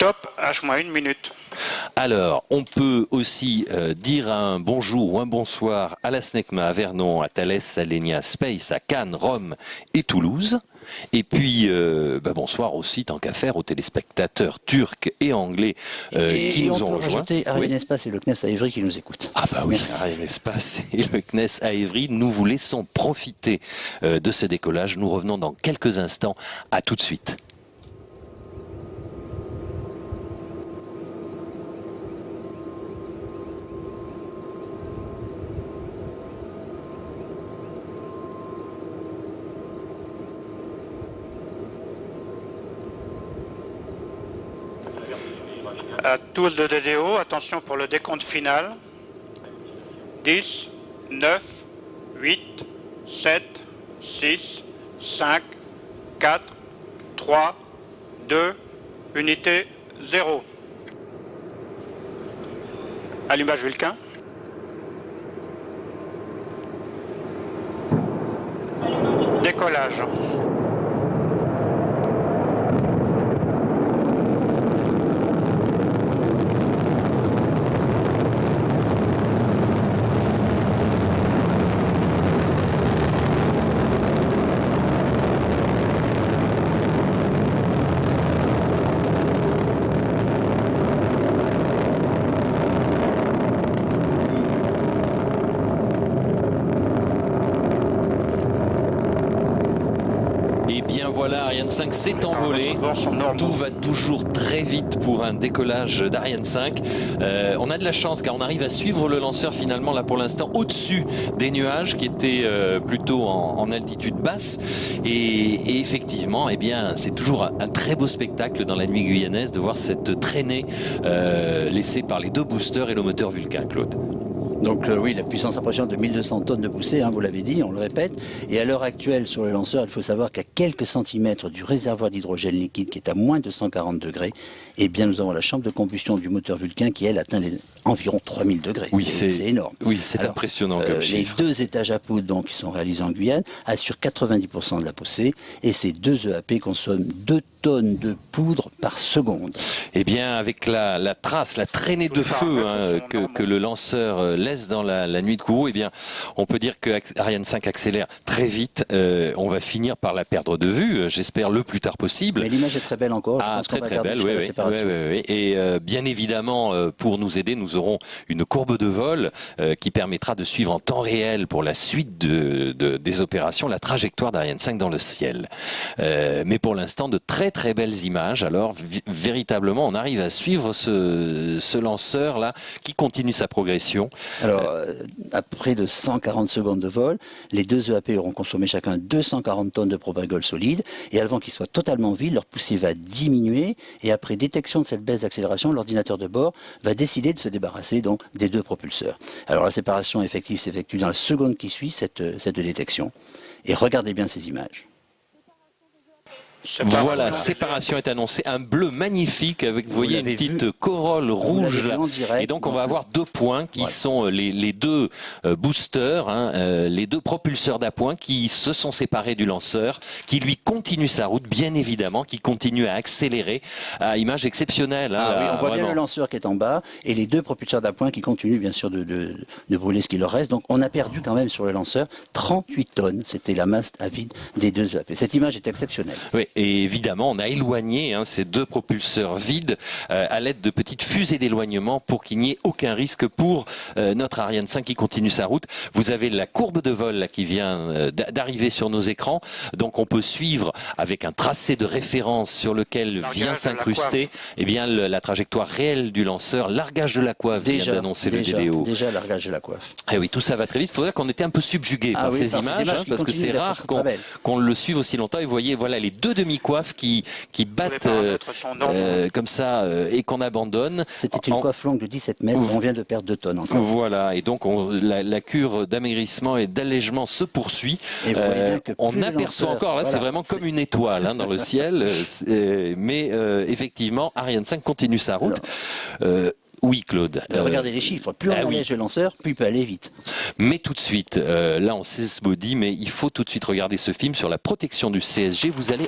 Top, H-1 minute. Alors, on peut aussi dire un bonjour ou un bonsoir à la SNECMA, à Vernon, à Thales, à Lenia Space, à Cannes, Rome et Toulouse. Et puis, bonsoir aussi, tant qu'à faire, aux téléspectateurs turcs et anglais qui nous ont rejoints. Rajouter Ariane Espace et le CNES à Évry qui nous écoutent. Ah bah oui, Ariane Espace et le CNES à Évry, nous vous laissons profiter de ce décollage. Nous revenons dans quelques instants. À tout de suite. À tous de DDO, attention pour le décompte final. 10, 9, 8, 7, 6, 5, 4, 3, 2, unité 0. Allumage Vulcain. Décollage. Et bien voilà, Ariane 5 s'est envolé. Tout va toujours très vite pour un décollage d'Ariane 5. On a de la chance car on arrive à suivre le lanceur finalement là pour l'instant au-dessus des nuages qui étaient plutôt en altitude basse. Et effectivement, eh bien, c'est toujours un très beau spectacle dans la nuit guyanaise de voir cette traînée laissée par les deux boosters et le moteur Vulcain, Claude. Donc oui, la puissance impressionnante de 1200 tonnes de poussée, vous l'avez dit, on le répète. Et à l'heure actuelle, sur le lanceur, il faut savoir qu'à quelques centimètres du réservoir d'hydrogène liquide, qui est à moins de 140 degrés, eh bien, nous avons la chambre de combustion du moteur Vulcain qui, elle, atteint environ 3000 degrés. Oui, c'est énorme. Oui, c'est impressionnant comme chiffre. Les deux étages à poudre donc, qui sont réalisés en Guyane assurent 90% de la poussée. Et ces deux EAP consomment 2 tonnes de poudre par seconde. Eh bien, avec la trace, la traînée de feu que le lanceur laisse dans la nuit de Kourou, eh bien, on peut dire que Ariane 5 accélère très vite. On va finir par la perdre de vue, j'espère le plus tard possible. Mais l'image est très belle encore. Ah, très belle, oui. Et bien évidemment, pour nous aider, nous aurons une courbe de vol qui permettra de suivre en temps réel pour la suite des opérations la trajectoire d'Ariane 5 dans le ciel. Mais pour l'instant, de très très belles images. Alors, véritablement, on arrive à suivre ce lanceur-là qui continue sa progression. Alors, à près de 140 secondes de vol, les deux EAP auront consommé chacun 240 tonnes de propagol solide. Et avant qu'ils soient totalement vides, leur poussée va diminuer. Et après détection de cette baisse d'accélération, l'ordinateur de bord va décider de se débarrasser donc des deux propulseurs. Alors, la séparation effective s'effectue dans la seconde qui suit cette détection. Et regardez bien ces images. Voilà, séparation est annoncée, un bleu magnifique avec, vous voyez, une petite corolle rouge là. Et donc on va avoir 2 points qui sont les deux boosters, les deux propulseurs d'appoint qui se sont séparés du lanceur, qui lui continue sa route, bien évidemment, qui continue à accélérer à image exceptionnelle. Oui, on voit bien le lanceur qui est en bas et les deux propulseurs d'appoint qui continuent bien sûr de brûler ce qu'il leur reste. Donc on a perdu quand même sur le lanceur 38 tonnes, c'était la masse à vide des deux EAP. Cette image est exceptionnelle. Oui. Et évidemment, on a éloigné ces deux propulseurs vides à l'aide de petites fusées d'éloignement pour qu'il n'y ait aucun risque pour notre Ariane 5 qui continue sa route. Vous avez la courbe de vol là, qui vient d'arriver sur nos écrans. Donc on peut suivre avec un tracé de référence sur lequel vient s'incruster la trajectoire réelle du lanceur. Largage de la coiffe vient d'annoncer le DDO. Déjà largage de la coiffe. Et oui, tout ça va très vite. Il faudrait qu'on était un peu subjugué par ces images parce que c'est rare qu'on le suive aussi longtemps. Et vous voyez, voilà les deux demi-coiffes qui battent comme ça et qu'on abandonne. C'était une coiffe longue de 17 mètres, on vient de perdre 2 tonnes encore. Voilà, et donc la cure d'amaigrissement et d'allègement se poursuit. On aperçoit encore, là c'est vraiment comme une étoile dans le ciel, mais effectivement Ariane 5 continue sa route. Oui, Claude. Regardez les chiffres. Plus on allège le lanceur, plus il peut aller vite. Mais tout de suite, là on sait ce mot dit, mais il faut tout de suite regarder ce film sur la protection du CSG. Vous allez